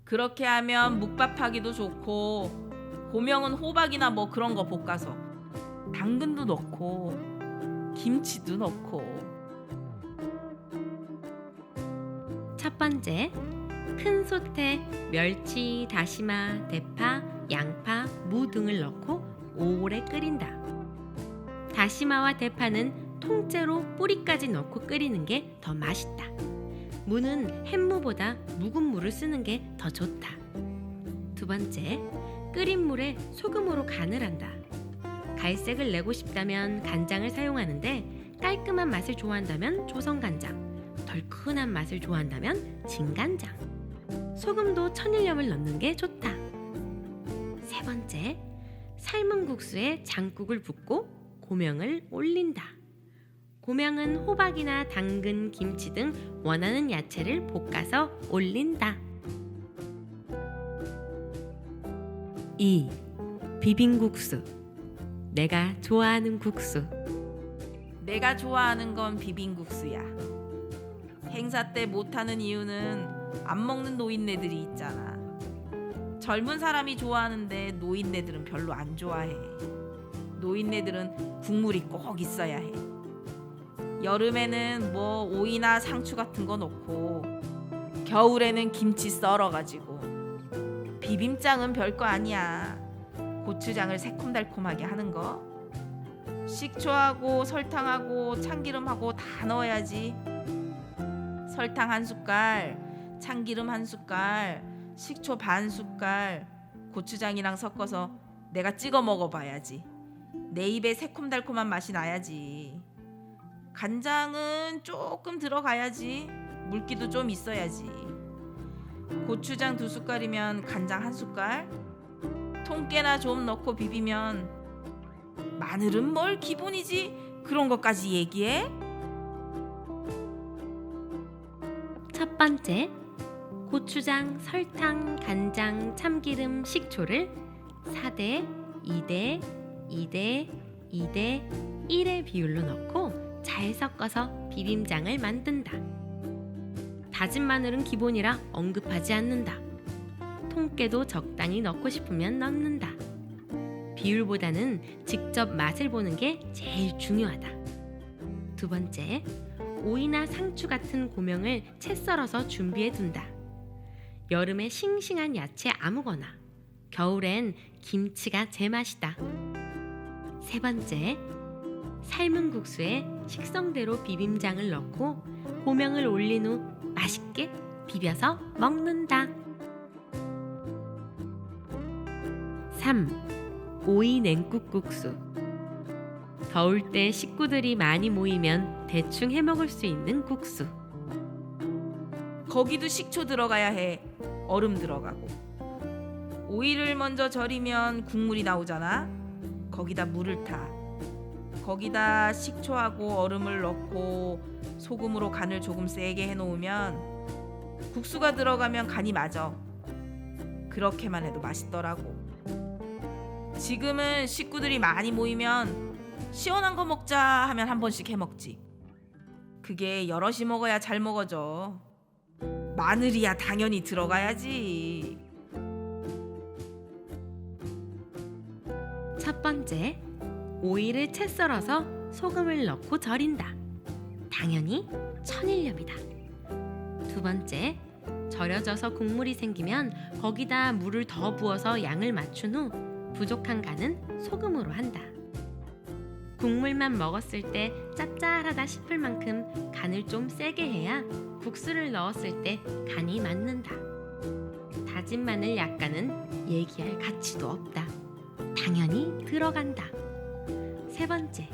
그렇게 하면 묵밥하기도 좋고 고명은 호박이나 뭐 그런 거 볶아서 당근도 넣고 김치도 넣고. 첫 번째, 큰 솥에 멸치, 다시마, 대파, 양파, 무 등을 넣고 오래 끓인다. 다시마와 대파는 통째로 뿌리까지 넣고 끓이는 게 더 맛있다. 무는 햇무보다 묵은 무를 쓰는 게 더 좋다. 두 번째, 끓인 물에 소금으로 간을 한다. 갈색을 내고 싶다면 간장을 사용하는데 깔끔한 맛을 좋아한다면 조선간장, 덜큰한 맛을 좋아한다면 진간장. 소금도 천일염을 넣는 게 좋다. 세 번째, 삶은 국수에 장국을 붓고 고명을 올린다. 고명은 호박이나 당근, 김치 등 원하는 야채를 볶아서 올린다. 2. 비빔국수. 내가 좋아하는 국수. 내가 좋아하는 건 비빔국수야. 행사 때 못하는 이유는 안 먹는 노인네들이 있잖아. 젊은 사람이 좋아하는데 노인네들은 별로 안 좋아해. 노인네들은 국물이 꼭 있어야 해. 여름에는 뭐 오이나 상추 같은 거 넣고, 겨울에는 김치 썰어가지고. 비빔장은 별거 아니야. 고추장을 새콤달콤하게 하는 거. 식초하고 설탕하고 참기름하고 다 넣어야지. 설탕 한 숟갈, 참기름 한 숟갈, 식초 반 숟갈, 고추장이랑 섞어서 내가 찍어 먹어봐야지. 내 입에 새콤달콤한 맛이 나야지. 간장은 조금 들어가야지. 물기도 좀 있어야지. 고추장 2숟갈이면 간장 1숟갈, 통깨나 좀 넣고 비비면 마늘은 뭘 기본이지 그런 것까지 얘기해? 첫 번째, 고추장, 설탕, 간장, 참기름, 식초를 4대, 2대, 2대, 2대, 1의 비율로 넣고 잘 섞어서 비빔장을 만든다. 다진 마늘은 기본이라 언급하지 않는다. 통깨도 적당히 넣고 싶으면 넣는다. 비율보다는 직접 맛을 보는 게 제일 중요하다. 두 번째, 오이나 상추 같은 고명을 채 썰어서 준비해 둔다. 여름에 싱싱한 야채 아무거나, 겨울엔 김치가 제맛이다. 세 번째, 삶은 국수에 식성대로 비빔장을 넣고 고명을 올린 후 맛있게 비벼서 먹는다. 3. 오이 냉국국수. 더울 때 식구들이 많이 모이면 대충 해먹을 수 있는 국수. 거기도 식초 들어가야 해. 얼음 들어가고. 오이를 먼저 절이면 국물이 나오잖아. 거기다 물을 타. 거기다 식초하고 얼음을 넣고 소금으로 간을 조금 세게 해놓으면 국수가 들어가면 간이 맞아. 그렇게만 해도 맛있더라고. 지금은 식구들이 많이 모이면 시원한 거 먹자 하면 한 번씩 해먹지. 그게 여럿이 먹어야 잘 먹어져. 마늘이야 당연히 들어가야지. 첫 번째, 오이를 채 썰어서 소금을 넣고 절인다. 당연히 천일염이다. 두 번째, 절여져서 국물이 생기면 거기다 물을 더 부어서 양을 맞춘 후 부족한 간은 소금으로 한다. 국물만 먹었을 때 짭짤하다 싶을 만큼 간을 좀 세게 해야 국수를 넣었을 때 간이 맞는다. 다진 마늘 약간은 얘기할 가치도 없다. 당연히 들어간다. 세 번째,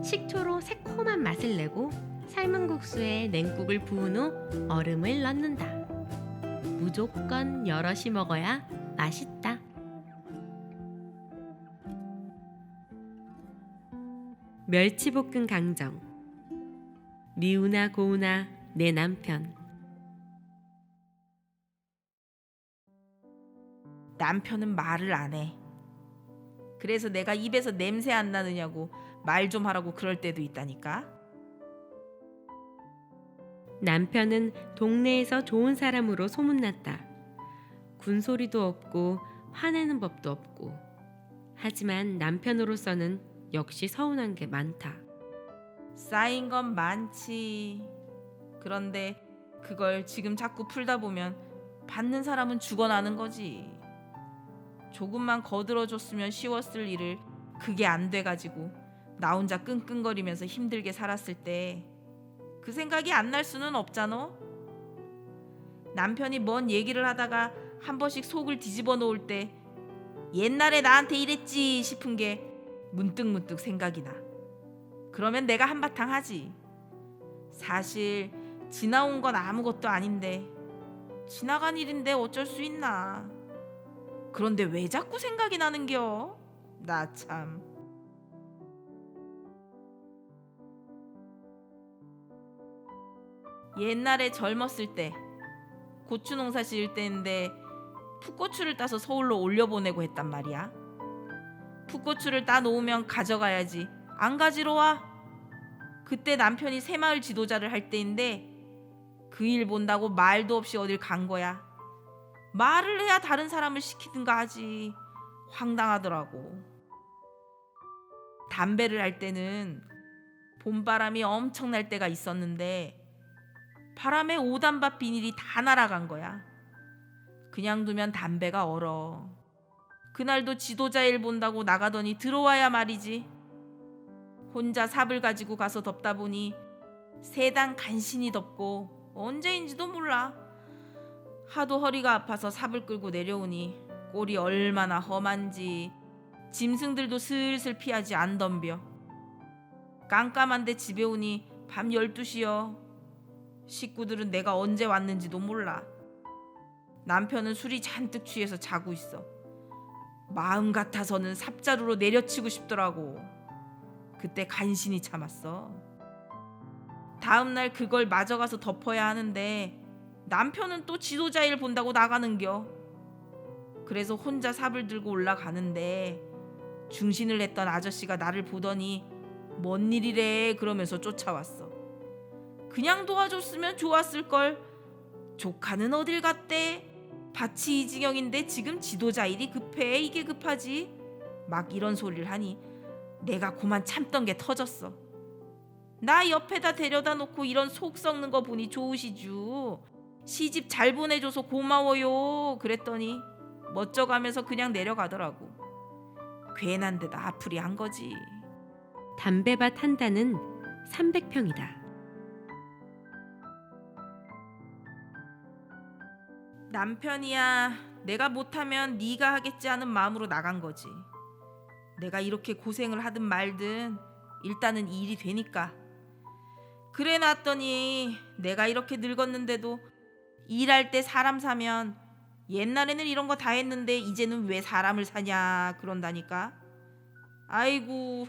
식초로 새콤한 맛을 내고 삶은 국수에 냉국을 부은 후 얼음을 넣는다. 무조건 여럿이 먹어야 맛있다. 멸치볶음 강정. 미우나 고우나 내 남편. 남편은 말을 안 해. 그래서 내가 입에서 냄새 안 나느냐고 말 좀 하라고 그럴 때도 있다니까. 남편은 동네에서 좋은 사람으로 소문났다. 군소리도 없고 화내는 법도 없고. 하지만 남편으로서는 역시 서운한 게 많다. 쌓인 건 많지. 그런데 그걸 지금 자꾸 풀다 보면 받는 사람은 죽어나는 거지. 조금만 거들어줬으면 쉬웠을 일을 그게 안 돼가지고 나 혼자 끙끙거리면서 힘들게 살았을 때 그 생각이 안 날 수는 없잖아. 남편이 뭔 얘기를 하다가 한 번씩 속을 뒤집어 놓을 때 옛날에 나한테 이랬지 싶은 게 문득문득 생각이 나. 그러면 내가 한바탕 하지. 사실 지나온 건 아무것도 아닌데 지나간 일인데 어쩔 수 있나. 그런데 왜 자꾸 생각이 나는겨? 나 참. 옛날에 젊었을 때 고추 농사 지을 때인데 풋고추를 따서 서울로 올려보내고 했단 말이야. 풋고추를 따 놓으면 가져가야지. 안 가지러 와. 그때 남편이 새마을 지도자를 할 때인데 그 일 본다고 말도 없이 어딜 간 거야. 말을 해야 다른 사람을 시키든가 하지. 황당하더라고. 담배를 할 때는 봄바람이 엄청 날 때가 있었는데 바람에 오단밭 비닐이 다 날아간 거야. 그냥 두면 담배가 얼어. 그날도 지도자 일 본다고 나가더니 들어와야 말이지. 혼자 삽을 가지고 가서 덮다 보니 세당 간신히 덮고 언제인지도 몰라. 하도 허리가 아파서 삽을 끌고 내려오니 꼴이 얼마나 험한지 짐승들도 슬슬 피하지 안 덤벼. 깜깜한데 집에 오니 밤 12시여. 식구들은 내가 언제 왔는지도 몰라. 남편은 술이 잔뜩 취해서 자고 있어. 마음 같아서는 삽자루로 내려치고 싶더라고. 그때 간신히 참았어. 다음날 그걸 마저 가서 덮어야 하는데 남편은 또 지도자 일 본다고 나가는겨. 그래서 혼자 삽을 들고 올라가는데 중신을 했던 아저씨가 나를 보더니 뭔 일이래 그러면서 쫓아왔어. 그냥 도와줬으면 좋았을걸. 조카는 어딜 갔대? 밭이 이 지경인데 지금 지도자 일이 급해. 이게 급하지? 막 이런 소리를 하니 내가 그만 참던 게 터졌어. 나 옆에다 데려다 놓고 이런 속 썩는 거 보니 좋으시죠. 시집 잘 보내줘서 고마워요. 그랬더니 멋져가면서 그냥 내려가더라고. 괜한 데다 아프리 한 거지. 담배밭 한 단은 300평이다. 남편이야 내가 못하면 네가 하겠지 하는 마음으로 나간 거지. 내가 이렇게 고생을 하든 말든 일단은 일이 되니까. 그래 놨더니 내가 이렇게 늙었는데도 일할 때 사람 사면 옛날에는 이런 거 다 했는데 이제는 왜 사람을 사냐 그런다니까. 아이고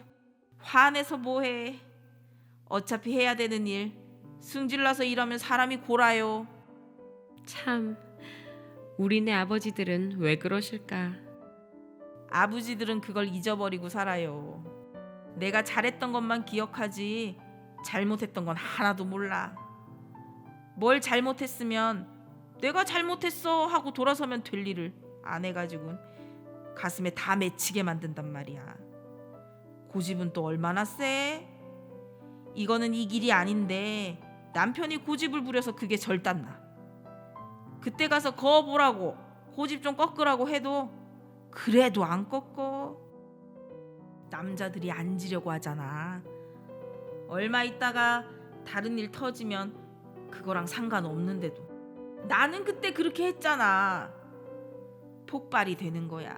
화내서 뭐해. 어차피 해야 되는 일 승질나서 일하면 사람이 골아요. 참, 우리네 아버지들은 왜 그러실까? 아버지들은 그걸 잊어버리고 살아요. 내가 잘했던 것만 기억하지 잘못했던 건 하나도 몰라. 뭘 잘못했으면 내가 잘못했어 하고 돌아서면 될 일을 안 해가지고 가슴에 다 맺히게 만든단 말이야. 고집은 또 얼마나 세? 이거는 이 길이 아닌데 남편이 고집을 부려서 그게 절단나. 그때 가서 거 보라고 고집 좀 꺾으라고 해도 그래도 안 꺾어. 남자들이 앉으려고 하잖아. 얼마 있다가 다른 일 터지면 그거랑 상관없는데도 나는 그때 그렇게 했잖아. 폭발이 되는 거야.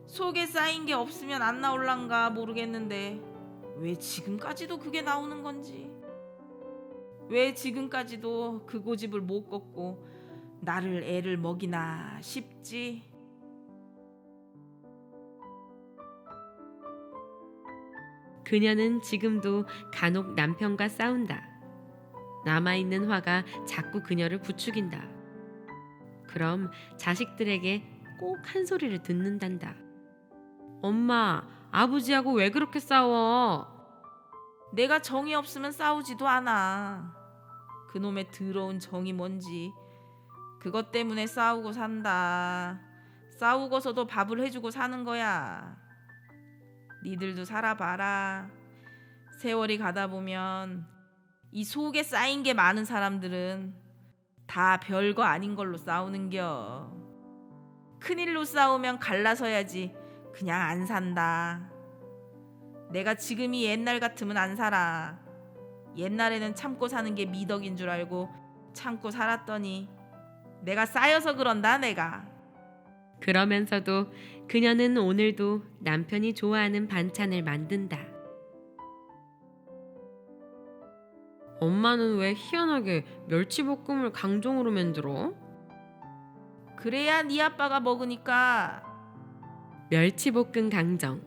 속에 쌓인 게 없으면 안 나올란가 모르겠는데 왜 지금까지도 그게 나오는 건지. 왜 지금까지도 그 고집을 못 꺾고 나를 애를 먹이나 싶지. 그녀는 지금도 간혹 남편과 싸운다. 남아있는 화가 자꾸 그녀를 부추긴다. 그럼 자식들에게 꼭 한 소리를 듣는단다. 엄마, 아버지하고 왜 그렇게 싸워? 내가 정이 없으면 싸우지도 않아. 그놈의 더러운 정이 뭔지 그것 때문에 싸우고 산다. 싸우고서도 밥을 해주고 사는 거야. 니들도 살아봐라. 세월이 가다 보면 이 속에 쌓인 게 많은 사람들은 다 별거 아닌 걸로 싸우는겨. 큰일로 싸우면 갈라서야지 그냥 안 산다. 내가 지금이 옛날 같으면 안 살아. 옛날에는 참고 사는 게 미덕인 줄 알고 참고 살았더니 내가 쌓여서 그런다 내가. 그러면서도 그녀는 오늘도 남편이 좋아하는 반찬을 만든다. 엄마는 왜 희한하게 멸치볶음을 강정으로 만들어? 그래야 네 아빠가 먹으니까. 멸치볶음 강정.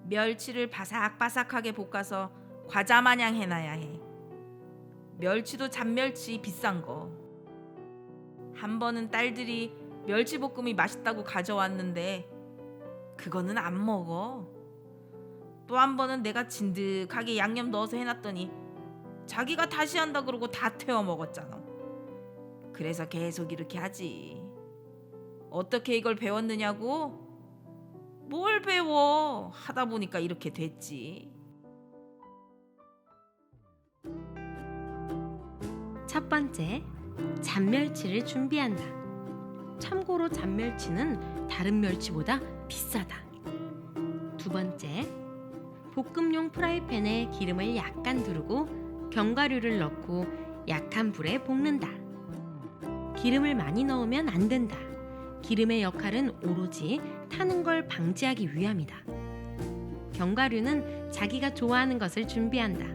멸치를 바삭바삭하게 볶아서 과자 마냥 해놔야 해. 멸치도 잡멸치 비싼 거. 한 번은 딸들이 멸치볶음이 맛있다고 가져왔는데 그거는 안 먹어. 또 한 번은 내가 진득하게 양념 넣어서 해놨더니 자기가 다시 한다 그러고 다 태워 먹었잖아. 그래서 계속 이렇게 하지. 어떻게 이걸 배웠느냐고? 뭘 배워? 하다 보니까 이렇게 됐지. 첫 번째, 잡멸치를 준비한다. 참고로 잡멸치는 다른 멸치보다 비싸다. 두 번째, 볶음용 프라이팬에 기름을 약간 두르고 견과류를 넣고 약한 불에 볶는다. 기름을 많이 넣으면 안 된다. 기름의 역할은 오로지 타는 걸 방지하기 위함이다. 견과류는 자기가 좋아하는 것을 준비한다.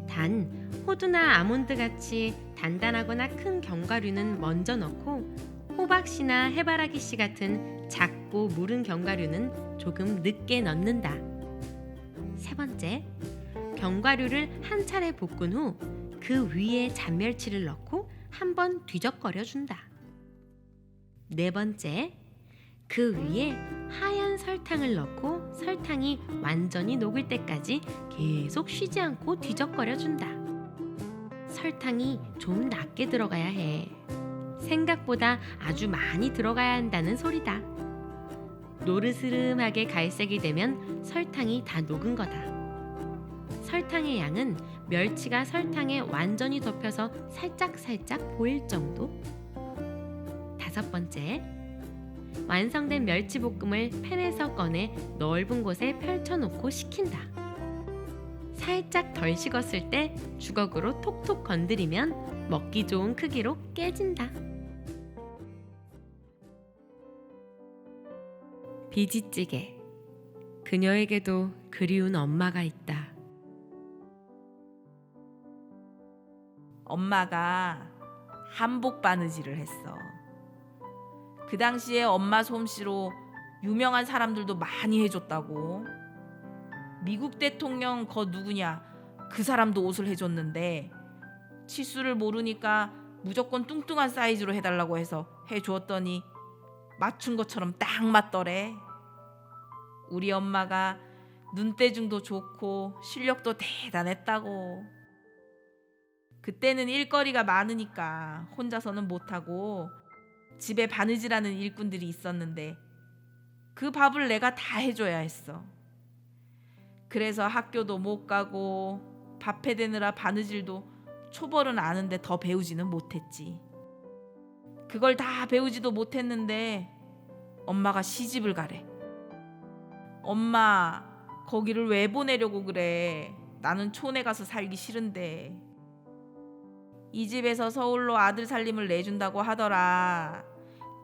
단, 호두나 아몬드 같이 단단하거나 큰 견과류는 먼저 넣고 호박씨나 해바라기씨 같은 작고 무른 견과류는 조금 늦게 넣는다. 세 번째, 견과류를 한 차례 볶은 후 그 위에 잡멸치를 넣고 한번 뒤적거려 준다. 네 번째, 그 위에 하얀 설탕을 넣고 설탕이 완전히 녹을 때까지 계속 쉬지 않고 뒤적거려 준다. 설탕이 좀 낮게 들어가야 해. 생각보다 아주 많이 들어가야 한다는 소리다. 노르스름하게 갈색이 되면 설탕이 다 녹은 거다. 설탕의 양은 멸치가 설탕에 완전히 덮여서 살짝 보일 정도. 다섯 번째, 완성된 멸치볶음을 팬에서 꺼내 넓은 곳에 펼쳐놓고 식힌다. 살짝 덜 식었을 때 주걱으로 톡톡 건드리면 먹기 좋은 크기로 깨진다. 비지찌개. 그녀에게도 그리운 엄마가 있다. 엄마가 한복 바느질을 했어. 그 당시에 엄마 솜씨로 유명한 사람들도 많이 해줬다고. 미국 대통령 거 누구냐, 그 사람도 옷을 해줬는데 치수를 모르니까 무조건 뚱뚱한 사이즈로 해달라고 해서 해주었더니 맞춘 것처럼 딱 맞더래. 우리 엄마가 눈대중도 좋고 실력도 대단했다고. 그때는 일거리가 많으니까 혼자서는 못하고 집에 바느질하는 일꾼들이 있었는데 그 밥을 내가 다 해줘야 했어. 그래서 학교도 못 가고 밥 해대느라 바느질도 초벌은 아는데 더 배우지는 못했지. 그걸 다 배우지도 못했는데 엄마가 시집을 가래. 엄마, 거기를 왜 보내려고 그래? 나는 촌에 가서 살기 싫은데. 이 집에서 서울로 아들 살림을 내준다고 하더라.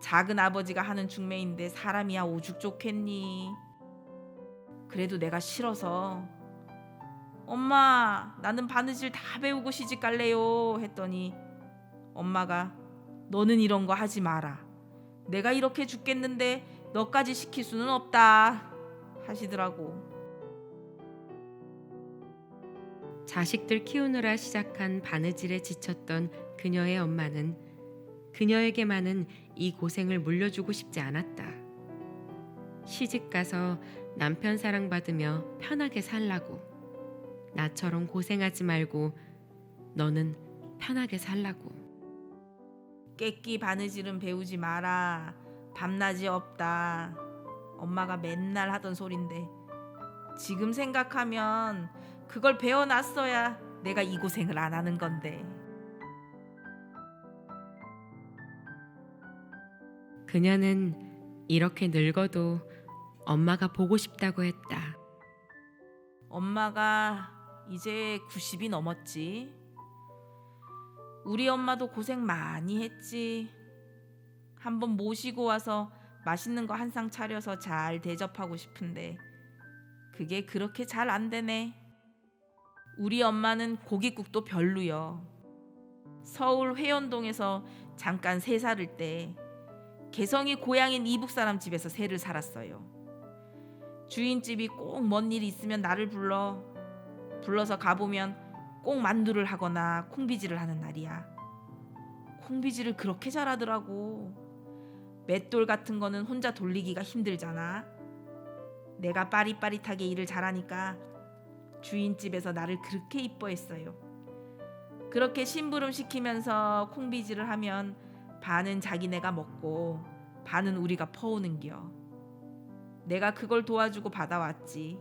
작은 아버지가 하는 중매인데 사람이야 오죽 좋겠니? 그래도 내가 싫어서 엄마, 나는 바느질 다 배우고 시집 갈래요 했더니 엄마가 너는 이런 거 하지 마라. 내가 이렇게 죽겠는데 너까지 시킬 수는 없다 하시더라고. 자식들 키우느라 시작한 바느질에 지쳤던 그녀의 엄마는 그녀에게만은 이 고생을 물려주고 싶지 않았다. 시집가서 남편 사랑받으며 편하게 살라고. 나처럼 고생하지 말고 너는 편하게 살라고. 깨끼 바느질은 배우지 마라. 밤낮이 없다. 엄마가 맨날 하던 소린데 지금 생각하면 그걸 배워놨어야 내가 이 고생을 안 하는 건데. 그녀는 이렇게 늙어도 엄마가 보고 싶다고 했다. 엄마가 이제 90이 넘었지. 우리 엄마도 고생 많이 했지. 한번 모시고 와서 맛있는 거 한 상 차려서 잘 대접하고 싶은데 그게 그렇게 잘 안 되네. 우리 엄마는 고깃국도 별로여. 서울 회원동에서 잠깐 새 살을 때 개성이 고향인 이북 사람 집에서 새를 살았어요. 주인집이 꼭 뭔 일이 있으면 나를 불러서 가보면 꼭 만두를 하거나 콩비지를 하는 날이야. 콩비지를 그렇게 잘하더라고. 맷돌 같은 거는 혼자 돌리기가 힘들잖아. 내가 빠릿빠릿하게 일을 잘하니까 주인집에서 나를 그렇게 이뻐했어요. 그렇게 심부름 시키면서 콩비지를 하면 반은 자기네가 먹고 반은 우리가 퍼오는겨. 내가 그걸 도와주고 받아왔지.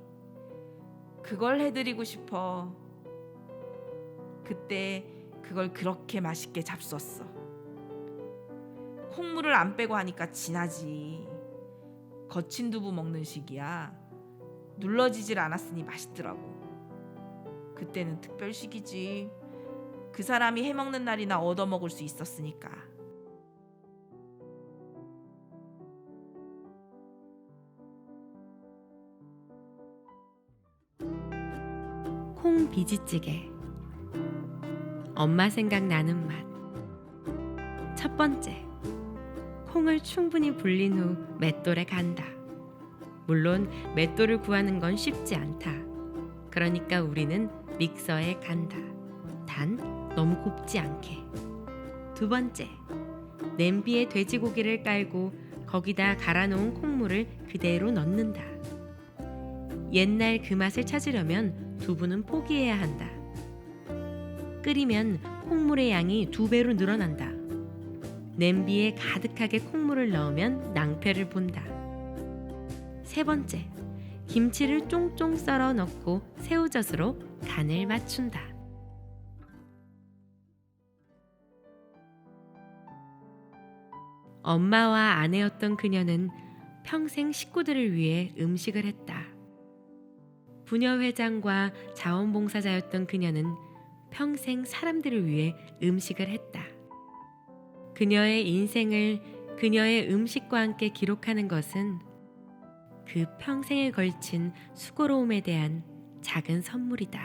그걸 해드리고 싶어. 그때 그걸 그렇게 맛있게 잡수었어. 콩물을 안 빼고 하니까 진하지. 거친 두부 먹는 식이야. 눌러지질 않았으니 맛있더라고. 그때는 특별식이지. 그 사람이 해먹는 날이나 얻어먹을 수 있었으니까. 콩 비지찌개. 엄마 생각나는 맛. 첫 번째, 콩을 충분히 불린 후 맷돌에 간다. 물론 맷돌을 구하는 건 쉽지 않다. 그러니까 우리는 믹서에 간다. 단 너무 곱지 않게. 두 번째, 냄비에 돼지고기를 깔고 거기다 갈아놓은 콩물을 그대로 넣는다. 옛날 그 맛을 찾으려면 두부는 포기해야 한다. 끓이면 콩물의 양이 2배로 늘어난다. 냄비에 가득하게 콩물을 넣으면 낭패를 본다. 세 번째, 김치를 쫑쫑 썰어 넣고 새우젓으로 간을 맞춘다. 엄마와 아내였던 그녀는 평생 식구들을 위해 음식을 했다. 부녀회장과 자원봉사자였던 그녀는 평생 사람들을 위해 음식을 했다. 그녀의 인생을 그녀의 음식과 함께 기록하는 것은 그 평생에 걸친 수고로움에 대한 작은 선물이다.